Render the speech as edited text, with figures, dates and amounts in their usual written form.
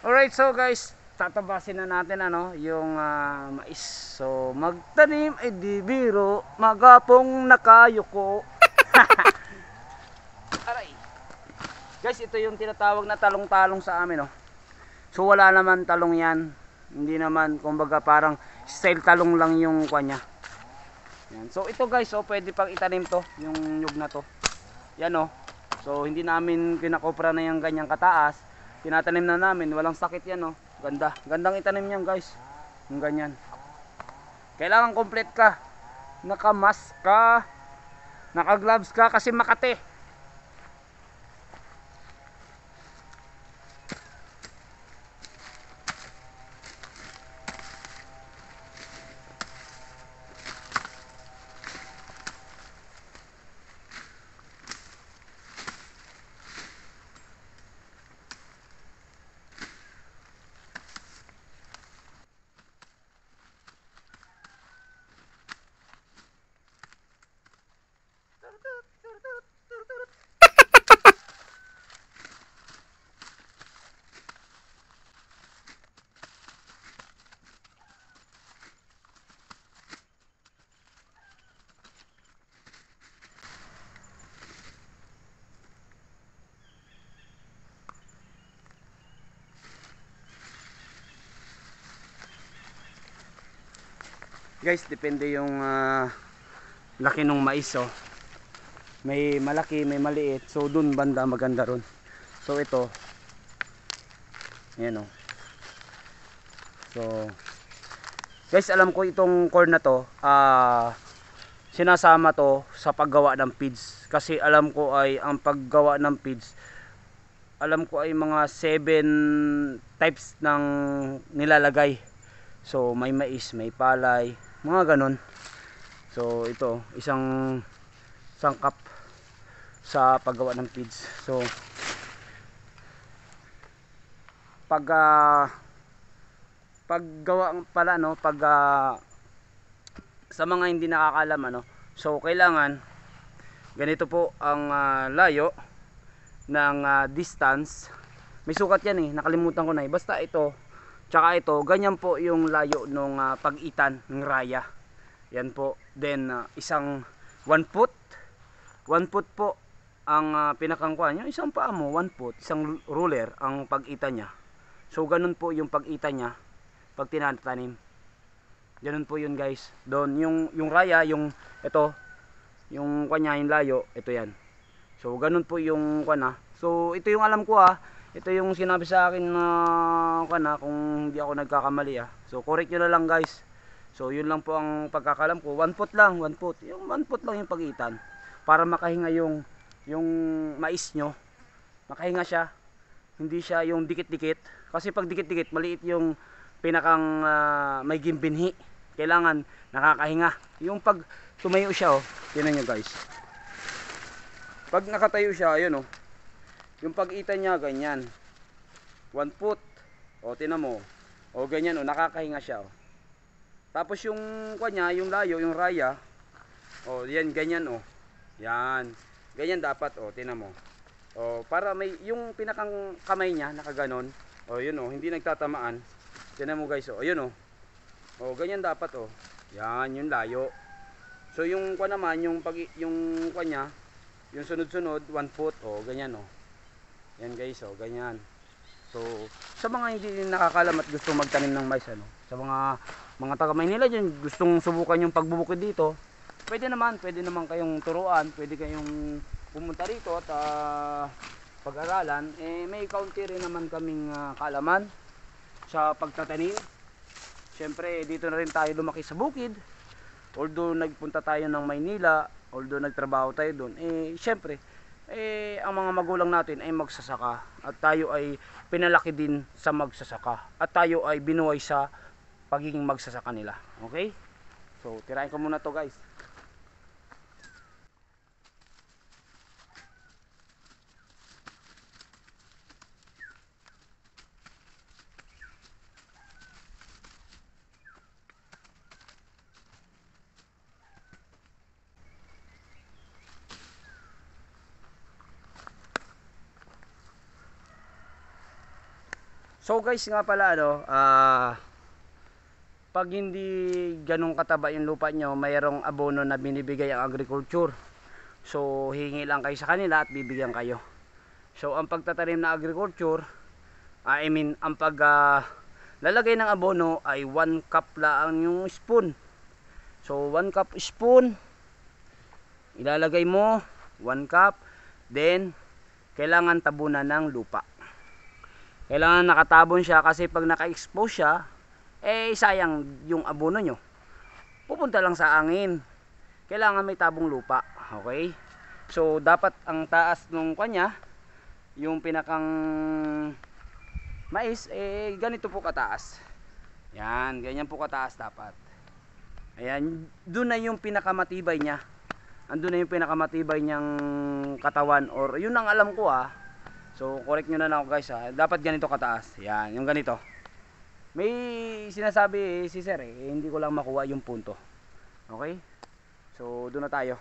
Alright, so guys, tatabasin na natin yung mais. So, magtanim ay di biro, magapong nakayuko. Aray. Guys, ito yung tinatawag na talong-talong sa amin, oh. So, wala naman talong yan. Hindi naman, kumbaga parang style talong lang yung kanya. Yan. So, ito guys, oh, pwede pang itanim to, yung nyug na to. Yan, oh. So, hindi namin kinakopra na yung ganyang kataas. Tinatanim na namin, walang sakit yan, oh. Ganda, gandang itanim yan guys, yung ganyan. Kailangan complete ka, naka-mask ka, naka-gloves ka kasi Makate. Guys, depende yung laki ng mais, oh. May malaki, may maliit. So dun banda maganda ron. So ito, ayan, oh. So guys, alam ko itong corn na to, sinasama to sa paggawa ng feeds. Kasi alam ko ay ang paggawa ng feeds, alam ko ay mga 7 types ng nilalagay. So may mais, may palay, mga ganon. So ito, isang sangkap sa paggawa ng feeds. So paggawa pala, sa mga hindi nakakalam, so kailangan ganito po ang layo ng distance. May sukat yan, nakalimutan ko na, basta ito tsaka ito, ganyan po yung layo ng pag-itan ng raya. Yan po. Then isang 1 foot, 1 foot po ang pinakangkuhan, yung isang paa mo 1 foot, isang ruler ang pag-itan niya. So ganun po yung pag-itan niya pag tinatanim. Ganun po yun guys. Doon yung raya, yung ito, yung kanya, yung layo, ito yan. So ganun po yung kana. So ito yung alam ko, ito yung sinabi sa akin na kana, kung hindi ako nagkakamali, so correct nyo na lang guys. So yun lang po ang pagkakalam ko, 1 foot lang, 1 foot, yung 1 foot lang yung pagitan para makahinga yung mais nyo, makahinga siya, hindi siya yung dikit-dikit. Kasi pag dikit-dikit, maliit yung pinakang may gimbinhi. Kailangan nakakahinga. Yung pag tumayo siya, tingnan nyo guys, pag nakatayo siya, ayun, yung pag-itan niya ganyan, 1 foot, tingnan mo, ganyan, nakakahinga siya, tapos yung kanya, yung layo, yung raya, yan, ganyan, yan, ganyan dapat, tingnan mo, para may, yung pinakang kamay niya, nakaganon, yun, hindi nagtatamaan, tingnan mo guys, yun, ganyan dapat, yan, yung layo. So yung kwa naman, yung kanya, yung sunod-sunod, 1 foot, ganyan, yan guys, ganyan. So sa mga hindi nakakalam at gusto magtanim ng mais, sa mga taga Maynila dyan, gustong subukan yung pagbubukid dito, pwede naman kayong turuan, pwede kayong pumunta rito at pag-aralan. May kaunti rin naman kaming kaalaman sa pagtatanim. Siyempre dito na rin tayo lumaki sa bukid, although nagpunta tayo ng Maynila, although nagtrabaho tayo doon, siyempre ang mga magulang natin ay magsasaka at tayo ay pinalaki din sa magsasaka at tayo ay binuhay sa pagiging magsasaka nila. Okay? So tirahin ko muna to guys. So guys nga pala pag hindi ganun kataba yung lupa nyo, mayroong abono na binibigay ang agriculture. So hingi lang kayo sa kanila at bibigyan kayo. So ang pagtatanim na agriculture, ang lalagay ng abono ay 1 cup lang yung spoon. So 1 cup spoon, ilalagay mo 1 cup, then kailangan tabunan ng lupa. Kailangan nakatabon siya kasi pag naka-expose siya, sayang yung abono nyo. Pupunta lang sa angin. Kailangan may tabong lupa. Okay? So dapat ang taas nung kanya, yung pinakang mais, ganito po kataas. Yan, ganyan po kataas dapat. Ayan, doon na yung pinakamatibay niya. Andun na yung pinakamatibay niyang katawan, or yun ang alam ko So correct nyo na ako guys dapat ganito kataas. Yan, yung ganito. May sinasabi si sir hindi ko lang makuha yung punto. Okay? So doon na tayo.